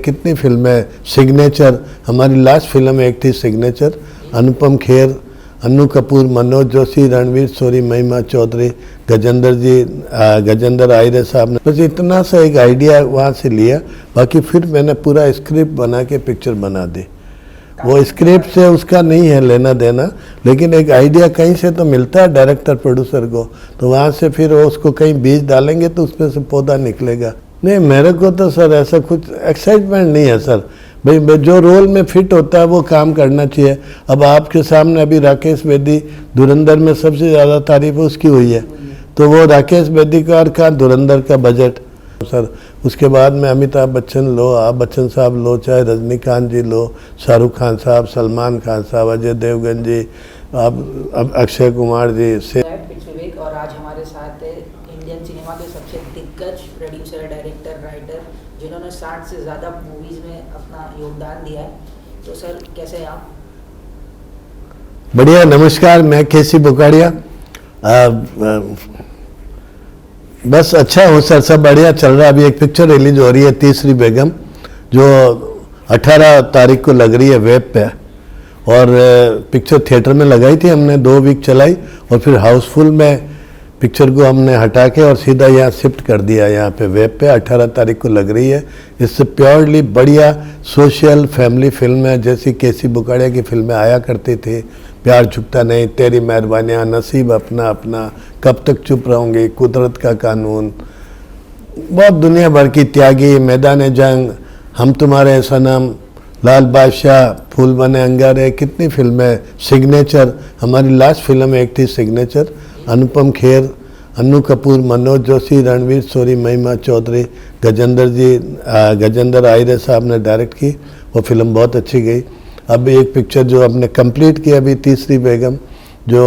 कितनी फिल्में, सिग्नेचर हमारी लास्ट फिल्म एक थी सिग्नेचर, अनुपम खेर, अन्नू कपूर, मनोज जोशी, रणवीर शोरी, महिमा चौधरी, गजेंद्र आयरे साहब ने, बस इतना सा एक आइडिया वहाँ से लिया। बाकी फिर मैंने पूरा स्क्रिप्ट बना के पिक्चर बना दी। वो स्क्रिप्ट से उसका नहीं है लेना देना, लेकिन एक आइडिया कहीं से तो मिलता है डायरेक्टर प्रोड्यूसर को, तो वहाँ से फिर वो उसको कहीं बीज डालेंगे तो उसमें से पौधा निकलेगा। नहीं, मेरे को तो सर ऐसा कुछ एक्साइटमेंट नहीं है सर, भाई जो रोल में फिट होता है वो काम करना चाहिए। अब आपके सामने अभी राकेश बेदी, धुरंधर में सबसे ज़्यादा तारीफ उसकी हुई है, तो वो राकेश बेदी का और का धुरंधर का बजट सर। उसके बाद में अमिताभ बच्चन लो, आप बच्चन साहब लो, चाहे रजनीकांत जी लो, शाहरुख खान साहब, सलमान खान साहब, अजय देवगन जी, आप अक्षय कुमार जी से। और आज हमारे साथ है इंडियन सिनेमा के सबसे दिग्गज प्रोड्यूसर, डायरेक्टर, राइटर, जिन्होंने 60 से ज़्यादा मूवीज़ में अपना योगदान दिया है। तो सर कैसे हैं आप? बढ़िया, नमस्कार, मैं केसी बुकाड़िया। बस अच्छा हो सर, सब बढ़िया चल रहा है। अभी एक पिक्चर रिलीज हो रही है तीसरी बेगम, जो 18 तारीख को लग रही है वेब पे, और पिक्चर थिएटर में लगाई थी हमने, 2 वीक चलाई, और फिर हाउसफुल में पिक्चर को हमने हटा के और सीधा यहाँ शिफ्ट कर दिया, यहाँ पे वेब पे 18 तारीख को लग रही है। इससे प्योरली बढ़िया सोशल फैमिली फिल्म है, जैसी केसी बुकाड़िया की फिल्में आया करती थी, प्यार झुकता नहीं, तेरी मेहरबानियाँ, नसीब अपना अपना, कब तक चुप रहूँगी, कुदरत का कानून, बहुत दुनिया भर की, त्यागी, मैदान जंग, हम तुम्हारे सनम, लाल बादशाह, फूल बने अंगारे, कितनी फिल्में, सिग्नेचर हमारी लास्ट फिल्म एक थी सिग्नेचर, अनुपम खेर, अन्नू कपूर, मनोज जोशी, रणवीर शोरी, महिमा चौधरी, गजेंद्र आयरे साहब ने डायरेक्ट की। वो फिल्म बहुत अच्छी गई। अब एक पिक्चर जो हमने कंप्लीट किया अभी, तीसरी बेगम, जो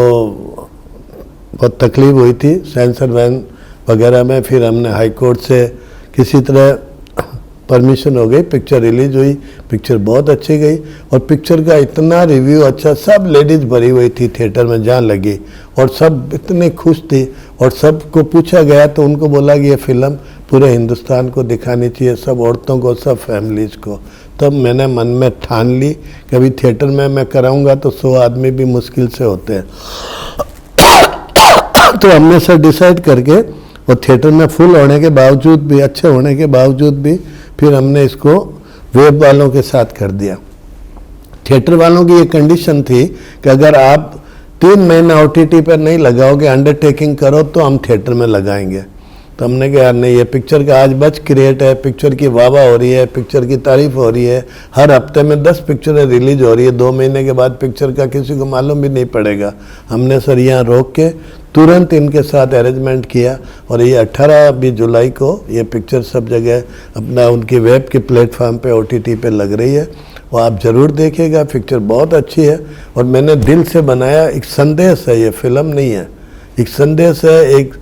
बहुत तकलीफ हुई थी सेंसर वैन वगैरह में, फिर हमने हाई कोर्ट से किसी तरह परमिशन हो गई, पिक्चर रिलीज हुई, पिक्चर बहुत अच्छी गई, और पिक्चर का इतना रिव्यू अच्छा, सब लेडीज़ भरी हुई थी थिएटर में जहाँ लगी, और सब इतने खुश थी, और सबको पूछा गया तो उनको बोला कि ये फिल्म पूरे हिंदुस्तान को दिखानी चाहिए, सब औरतों को, सब फैमिलीज़ को। तब मैंने मन में ठान ली कि अभी थिएटर में मैं कराऊंगा तो 100 आदमी भी मुश्किल से होते हैं। तो हमने सर डिसाइड करके, और थिएटर में फुल होने के बावजूद भी, अच्छे होने के बावजूद भी, फिर हमने इसको वेब वालों के साथ कर दिया। थिएटर वालों की ये कंडीशन थी कि अगर आप 3 महीना OTT पर नहीं लगाओगे, अंडरटेकिंग करो, तो हम थिएटर में लगाएंगे। तो हमने कहा नहीं, ये पिक्चर का आज बच क्रिएट है, पिक्चर की वाह हो रही है, पिक्चर की तारीफ हो रही है, हर हफ्ते में 10 पिक्चरें रिलीज हो रही है, 2 महीने के बाद पिक्चर का किसी को मालूम भी नहीं पड़ेगा। हमने सर यहाँ रोक के तुरंत इनके साथ अरेंजमेंट किया, और ये 18 जुलाई को ये पिक्चर सब जगह अपना उनकी वेब के प्लेटफॉर्म पे OTT पे लग रही है, और आप ज़रूर देखिएगा। पिक्चर बहुत अच्छी है, और मैंने दिल से बनाया, एक संदेश है, ये फिल्म नहीं है, एक संदेश है, एक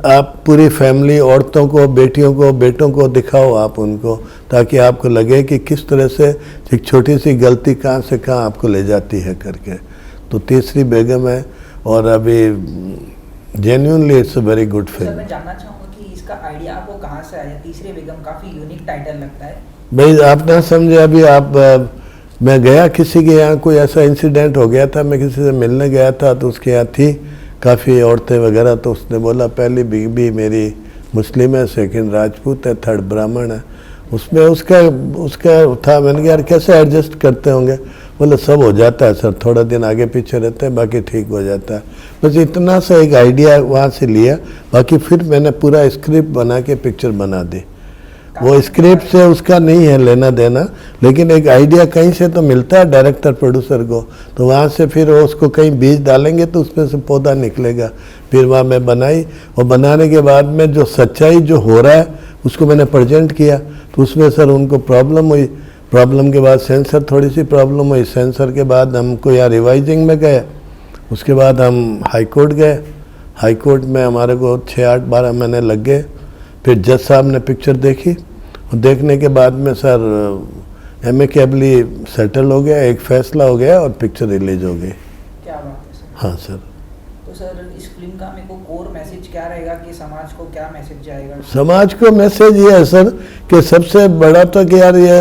आप पूरी फैमिली, औरतों को, बेटियों को, बेटों को दिखाओ आप उनको, ताकि आपको लगे कि किस तरह से एक छोटी सी गलती कहाँ से कहाँ आपको ले जाती है करके। तो तीसरी बेगम है, और अभी genuinely it's a very good film. मैं जानना चाहूँगा कि इसका आइडिया आपको कहाँ से आया? तीसरी बेगम काफ़ी यूनिक टाइटल लगता है। भाई आप ना समझे, अभी मैं गया किसी के यहाँ, कोई ऐसा इंसिडेंट हो गया था, मैं किसी से मिलने गया था, तो उसके यहाँ थी काफ़ी औरतें वगैरह, तो उसने बोला पहली बीवी मेरी मुस्लिम है, सेकंड राजपूत है, थर्ड ब्राह्मण है। उसमें उसका था, मैंने कहा यार कैसे एडजस्ट करते होंगे? बोले सब हो जाता है सर, थोड़ा दिन आगे पीछे रहते हैं, बाकी ठीक हो जाता है। बस इतना सा एक आइडिया वहाँ से लिया। बाकी फिर मैंने पूरा स्क्रिप्ट बना के पिक्चर बना दी। वो स्क्रिप्ट से उसका नहीं है लेना देना, लेकिन एक आइडिया कहीं से तो मिलता है डायरेक्टर प्रोड्यूसर को, तो वहाँ से फिर वो उसको कहीं बीज डालेंगे तो उसमें से पौधा निकलेगा। फिर वहाँ मैं बनाई, और बनाने के बाद में जो सच्चाई जो हो रहा है उसको मैंने प्रेजेंट किया, तो उसमें सर उनको प्रॉब्लम हुई। प्रॉब्लम के बाद सेंसर थोड़ी सी प्रॉब्लम हुई, सेंसर के बाद हमको यहाँ रिवाइजिंग में गए, उसके बाद हम हाई कोर्ट गए। हाई कोर्ट में हमारे को 6-8-12 महीने लग गए। फिर जज साहब ने पिक्चर देखी, और देखने के बाद में सर एमिकेबली सेटल हो गया, एक फैसला हो गया, और पिक्चर रिलीज हो गई। क्या बात है सर। हाँ सर। तो सर इस फिल्म का मेरे को कोर मैसेज क्या रहेगा कि समाज को क्या मैसेज जाएगा? समाज को मैसेज ये है सर कि सबसे बड़ा तो कि यार ये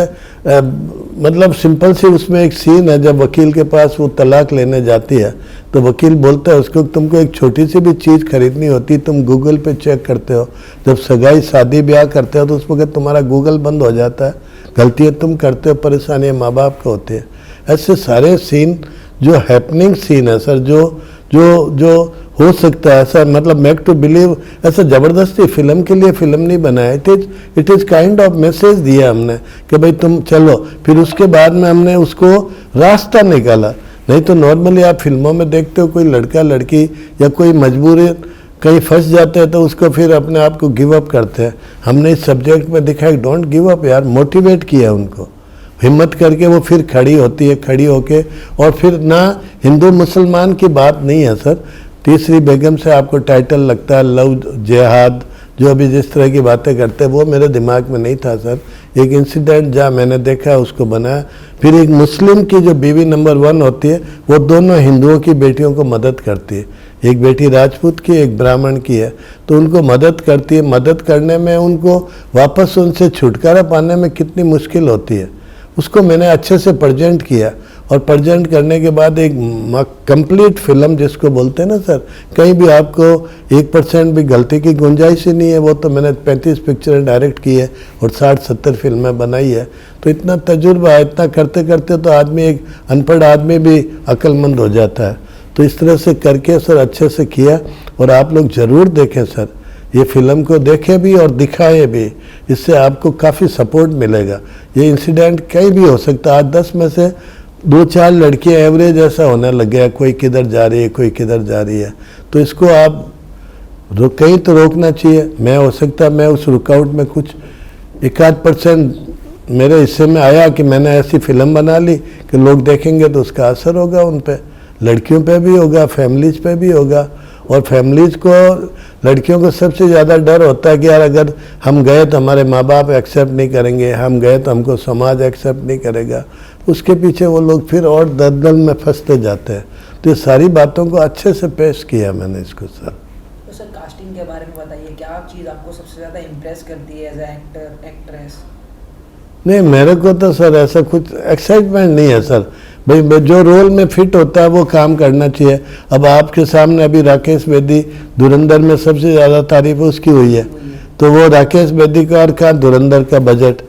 मतलब सिंपल सी उसमें एक सीन है जब वकील के पास वो तलाक लेने जाती है तो वकील बोलता है उसको तुमको एक छोटी सी भी चीज़ खरीदनी होती तुम गूगल पे चेक करते हो, जब सगाई शादी ब्याह करते हो तो उस वक्त तुम्हारा गूगल बंद हो जाता है, गलतियाँ तुम करते हो, परेशानियाँ माँ बाप को होती है। ऐसे सारे सीन जो हैपनिंग सीन है सर, जो जो जो हो सकता है ऐसा, मतलब मेक टू बिलीव, ऐसा ज़बरदस्ती फिल्म के लिए फिल्म नहीं बनाया, it is kind of message दिया हमने कि भाई तुम चलो। फिर उसके बाद में हमने उसको रास्ता निकाला। नहीं तो नॉर्मली आप फिल्मों में देखते हो कोई लड़का लड़की या कोई मजबूरी कहीं फंस जाते हैं तो उसको फिर अपने आप को गिव अप करते हैं। हमने इस सब्जेक्ट में दिखाया डोंट गिव अप यार, मोटिवेट किया उनको, हिम्मत करके वो फिर खड़ी होती है, खड़ी होके। और फिर ना हिंदू मुसलमान की बात नहीं है सर, तीसरी बेगम से आपको टाइटल लगता है लव जिहाद, जो अभी जिस तरह की बातें करते हैं वो मेरे दिमाग में नहीं था सर। एक इंसिडेंट जहाँ मैंने देखा उसको बनाया। फिर एक मुस्लिम की जो बीवी नंबर 1 होती है वो दोनों हिंदुओं की बेटियों को मदद करती है, एक बेटी राजपूत की एक ब्राह्मण की है, तो उनको मदद करती है। मदद करने में उनको वापस उनसे छुटकारा पाने में कितनी मुश्किल होती है उसको मैंने अच्छे से प्रेजेंट किया। और प्रेजेंट करने के बाद एक कंप्लीट फिल्म जिसको बोलते हैं ना सर, कहीं भी आपको 1% भी गलती की गुंजाइश ही नहीं है। वो तो मैंने 35 पिक्चरें डायरेक्ट की है और 60-70 फिल्में बनाई है, तो इतना तजुर्बा है, इतना करते करते तो आदमी, एक अनपढ़ आदमी भी अक्लमंद हो जाता है। तो इस तरह से करके सर अच्छे से किया। और आप लोग ज़रूर देखें सर, ये फिल्म को देखें भी और दिखाएं भी, इससे आपको काफ़ी सपोर्ट मिलेगा। ये इंसिडेंट कहीं भी हो सकता है। आज 10 में से 2-4 लड़कियां एवरेज ऐसा होने लग गया, कोई किधर जा रही है कोई किधर जा रही है, तो इसको आप कहीं तो रोकना चाहिए। मैं हो सकता मैं उस रुकावट में कुछ 1-8% मेरे हिस्से में आया कि मैंने ऐसी फिल्म बना ली कि लोग देखेंगे तो उसका असर होगा उन पे, लड़कियों पे भी होगा, फैमिलीज पे भी होगा। और फैमिलीज को, लड़कियों को सबसे ज़्यादा डर होता है कि यार अगर हम गए तो हमारे माँ बाप एक्सेप्ट नहीं करेंगे, हम गए तो हमको समाज एक्सेप्ट नहीं करेगा। उसके पीछे वो लोग फिर और दलदल में फंसते जाते हैं। तो ये सारी बातों को अच्छे से पेश किया मैंने इसको सर। तो सर कास्टिंग के बारे में बताइए, क्या चीज़ आपको सबसे ज़्यादा इम्प्रेस करती है एज ए एक्टर एक्ट्रेस? नहीं, मेरे को तो सर ऐसा कुछ एक्साइटमेंट नहीं है सर, भाई जो रोल में फिट होता है वो काम करना चाहिए। अब आपके सामने अभी राकेश बेदी, धुरंधर में सबसे ज़्यादा तारीफ उसकी हुई है, तो वो राकेश बेदी का और का धुरंधर का बजट,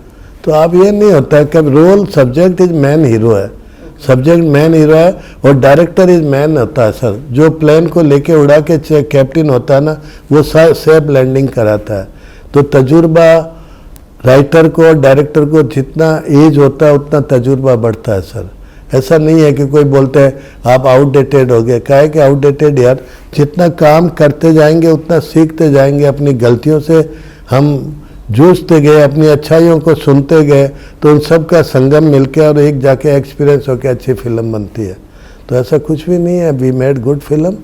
तो आप ये नहीं होता है कि role, subject is main hero है, सब्जेक्ट मैन हीरो है और डायरेक्टर इज मैन होता है सर। जो प्लेन को लेके उड़ा के कैप्टन होता है ना, वो सेफ लैंडिंग कराता है। तो तजुर्बा राइटर को और डायरेक्टर को जितना एज होता है उतना तजुर्बा बढ़ता है सर। ऐसा नहीं है कि कोई बोलते हैं आप आउटडेटेड हो गए, क्या है कि आउटडेटेड यार, जितना काम करते जाएंगे उतना सीखते जाएंगे, अपनी गलतियों से हम जूझते गए, अपनी अच्छाइयों को सुनते गए, तो उन सब का संगम मिलके और एक जाके एक्सपीरियंस होकर अच्छी फिल्म बनती है। तो ऐसा कुछ भी नहीं है, वी मेड गुड फिल्म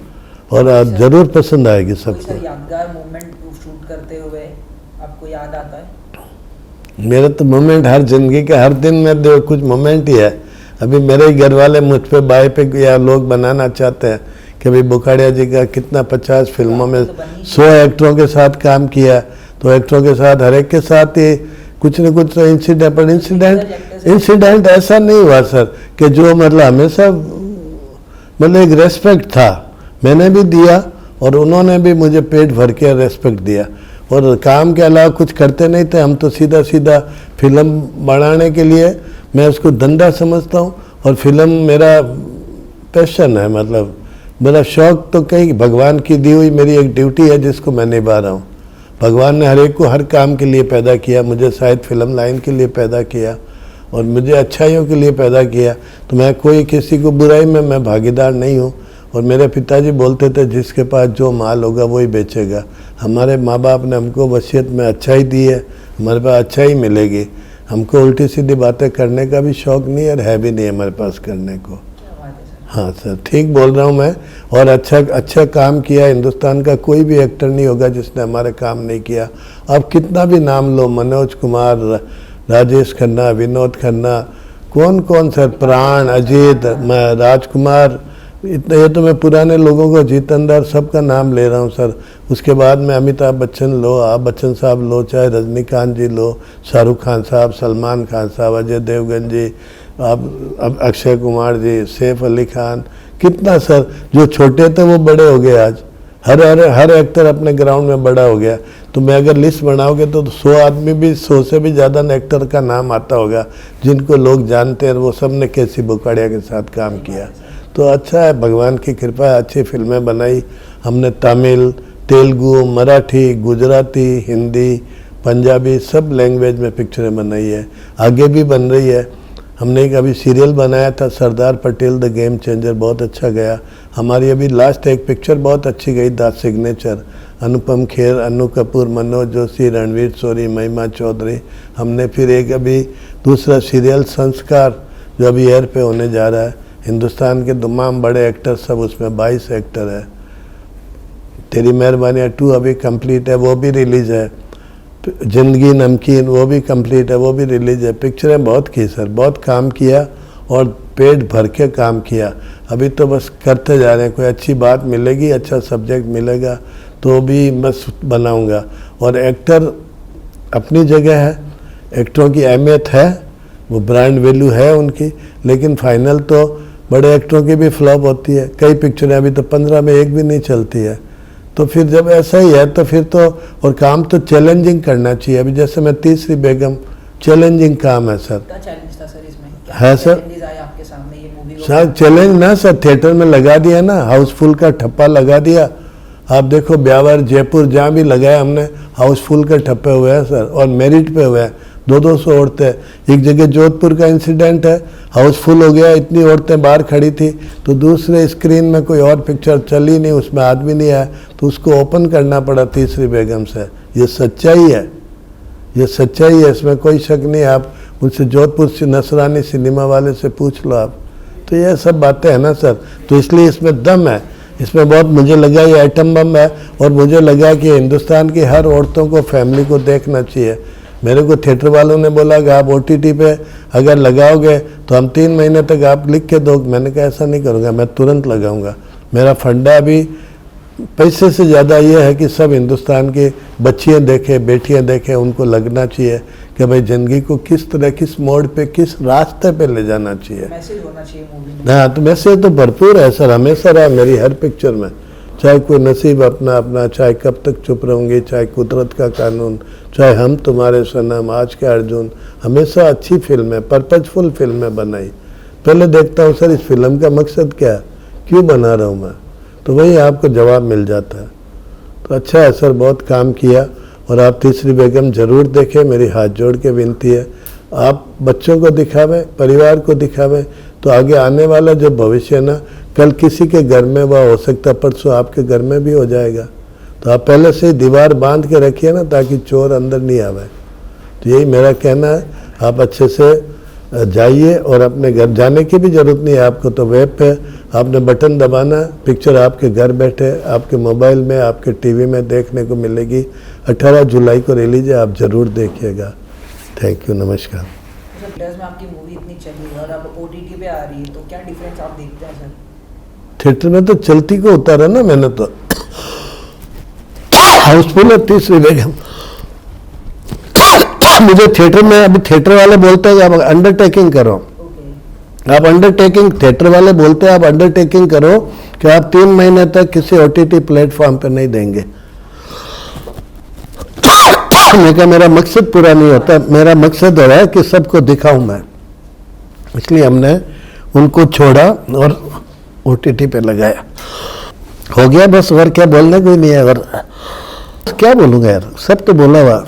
और ज़रूर पसंद आएगी सबको। यादगार मोमेंट शूट करते हुए आपको याद आता है? मेरा तो मोमेंट हर जिंदगी के हर दिन में कुछ मोमेंट ही है। अभी मेरे ही घर वाले मुझ पे बाय पे या लोग बनाना चाहते हैं कि भाई बुखाड़िया जी का कितना 50 फिल्मों में 100 एक्टरों के साथ काम किया, तो एक्टरों के साथ हर एक के साथ ही कुछ न कुछ इंसिडेंट, पर इंसिडेंट ऐसा नहीं हुआ सर कि जो मतलब हमेशा मतलब एक रेस्पेक्ट था, मैंने भी दिया और उन्होंने भी मुझे पेट भर के रेस्पेक्ट दिया। और काम के अलावा कुछ करते नहीं थे हम, तो सीधा सीधा फिल्म बनाने के लिए मैं उसको धंधा समझता हूँ और फिल्म मेरा पैशन है, मतलब मेरा शौक़ तो कहीं भगवान की दी हुई मेरी एक ड्यूटी है जिसको मैं निभा रहा हूँ। भगवान ने हर एक को हर काम के लिए पैदा किया, मुझे शायद फिल्म लाइन के लिए पैदा किया और मुझे अच्छाइयों के लिए पैदा किया, तो मैं कोई किसी को बुराई में मैं भागीदार नहीं हूँ। और मेरे पिताजी बोलते थे जिसके पास जो माल होगा वही बेचेगा। हमारे माँ बाप ने हमको वसीयत में अच्छाई दी है, हमारे पास अच्छाई मिलेगी। हमको उल्टी सीधी बातें करने का भी शौक़ नहीं है भी नहीं हमारे पास करने को। हाँ सर, ठीक बोल रहा हूँ मैं। और अच्छा काम किया, हिंदुस्तान का कोई भी एक्टर नहीं होगा जिसने हमारे काम नहीं किया। आप कितना भी नाम लो, मनोज कुमार, राजेश खन्ना, विनोद खन्ना, कौन कौन सर, प्राण, अजीत, राजकुमार, इतना ये तो मैं पुराने लोगों को जीतनदार सबका नाम ले रहा हूँ सर। उसके बाद में अमिताभ बच्चन लो, आप बच्चन साहब लो, चाहे रजनीकांत जी लो, शाहरुख खान साहब, सलमान खान साहब, अजय देवगन जी, आप अक्षय कुमार जी, सैफ अली खान, कितना सर, जो छोटे थे वो बड़े हो गए आज। हर एक्टर अपने ग्राउंड में बड़ा हो गया। तो मैं अगर लिस्ट बनाओगे तो 100 आदमी भी, 100 से भी ज़्यादा एक्टर का नाम आता होगा जिनको लोग जानते हैं। वो सब ने केसी बुकाड़िया के साथ काम किया। तो अच्छा है, भगवान की कृपा है, अच्छी फिल्में बनाई हमने। तमिल, तेलुगु, मराठी, गुजराती, हिंदी, पंजाबी सब लैंग्वेज में पिक्चरें बनाई है, आगे भी बन रही है। हमने एक अभी सीरियल बनाया था Sardar Patel the game changer, बहुत अच्छा गया। हमारी अभी लास्ट एक पिक्चर बहुत अच्छी गई, द सिग्नेचर, अनुपम खेर, अनु कपूर, मनोज जोशी, रणवीर शोरी, महिमा चौधरी। हमने फिर एक अभी दूसरा सीरियल संस्कार जो अभी एयर पे होने जा रहा है। हिंदुस्तान के तमाम बड़े एक्टर सब उसमें, 22 एक्टर है। तेरी मेहरबानियाँ 2 अभी कंप्लीट है, वो भी रिलीज़ है। जिंदगी नमकीन वो भी कंप्लीट है, वो भी रिलीज है। पिक्चरें बहुत की सर, बहुत काम किया और पेट भर के काम किया। अभी तो बस करते जा रहे हैं, कोई अच्छी बात मिलेगी, अच्छा सब्जेक्ट मिलेगा तो भी बस बनाऊंगा। और एक्टर अपनी जगह है, एक्टरों की अहमियत है, वो ब्रांड वैल्यू है उनकी, लेकिन फाइनल तो बड़े एक्टरों की भी फ्लॉप होती है। कई पिक्चरें अभी तो 15 में एक भी नहीं चलती है। तो फिर जब ऐसा ही है तो फिर तो, और काम तो चैलेंजिंग करना चाहिए। अभी जैसे मैं तीसरी बेगम, चैलेंजिंग काम है सर। क्या चैलेंज था सर इसमें? है सर, आपके सामने ये मूवी को सर चैलेंज ना सर, थिएटर में लगा दिया ना, हाउसफुल का ठप्पा लगा दिया। आप देखो ब्यावर, जयपुर, जहाँ भी लगाया हमने हाउसफुल के ठप्पे हुए हैं सर, और मेरिट पे हुए हैं। 200 औरतें। एक जगह जोधपुर का इंसिडेंट है, हाउसफुल हो गया, इतनी औरतें बाहर खड़ी थी, तो दूसरे स्क्रीन में कोई और पिक्चर चली नहीं, उसमें आदमी नहीं आया, तो उसको ओपन करना पड़ा तीसरी बेगम से। ये सच्चाई है, ये सच्चाई है, इसमें कोई शक नहीं। आप उनसे जोधपुर से नसरानी सिनेमा वाले से पूछ लो आप। तो ये सब बातें हैं ना सर, तो इसलिए इसमें दम है। इसमें बहुत मुझे लगा ये आइटम बम है, और मुझे लगा कि हिंदुस्तान की हर औरतों को, फैमिली को देखना चाहिए। मेरे को थिएटर वालों ने बोला कि आप OTT पे अगर लगाओगे तो हम 3 महीने तक आप लिख के दो। मैंने कहा ऐसा नहीं करूँगा, मैं तुरंत लगाऊंगा। मेरा फंडा अभी पैसे से ज़्यादा ये है कि सब हिंदुस्तान की बच्चियाँ देखें, बेटियाँ देखें, उनको लगना चाहिए कि भाई ज़िंदगी को किस तरह, किस मोड़ पे, किस रास्ते पे ले जाना चाहिए। मैसेज होना चाहिए मूवी में। हाँ, तो मैसेज तो भरपूर है सर, हमेशा रहा मेरी हर पिक्चर में। चाहे कोई नसीब अपना अपना, चाहे कब तक चुप रहूँगी, चाहे कुदरत का कानून, चाहे हम तुम्हारे सनम, आज के अर्जुन, हमेशा अच्छी फिल्में, पर्पजफुल फिल्में बनाई। पहले देखता हूँ सर इस फिल्म का मकसद क्या है, क्यों बना रहा हूँ मैं, तो वही आपको जवाब मिल जाता है। तो अच्छा है सर, बहुत काम किया। और आप तीसरी बेगम ज़रूर देखें, मेरी हाथ जोड़ के विनती है। आप बच्चों को दिखावें, परिवार को दिखावें, तो आगे आने वाला जो भविष्य है ना, कल किसी के घर में वह हो सकता, परसों आपके घर में भी हो जाएगा। तो आप पहले से ही दीवार बांध के रखिए ना, ताकि चोर अंदर नहीं आवे। तो यही मेरा कहना है। आप अच्छे से जाइए, और अपने घर जाने की भी ज़रूरत नहीं है आपको, तो वेब पे आपने बटन दबाना, पिक्चर आपके घर बैठे, आपके मोबाइल में, आपके टीवी में देखने को मिलेगी। 18 जुलाई को रिलीज है, आप ज़रूर देखिएगा। थैंक यू, नमस्कार। थिएटर्स में आपकी मूवी इतनी चली है और अब OTT पे आ रही है, तो क्या डिफरेंस आप देखते हैं सर? थिएटर में तो चलती को उतारा ना मैंने, तो हाउसफुल है तीसरी बेगम। मुझे थिएटर में, अभी थिएटर वाले बोलते हैं आप अंडरटेकिंग करो, आप अंडरटेकिंग, थिएटर वाले बोलते हैं आप अंडरटेकिंग करो कि आप 3 महीने तक किसी OTT प्लेटफॉर्म पे नहीं देंगे। मैं कहा मेरा मकसद पूरा नहीं होता, मेरा मकसद है कि सबको दिखाऊं मैं, इसलिए हमने उनको छोड़ा और OTT पे लगाया। हो गया बस, और क्या बोलने कोई नहीं है, और क्या बोलूँगा यार, सब तो बोला हुआ।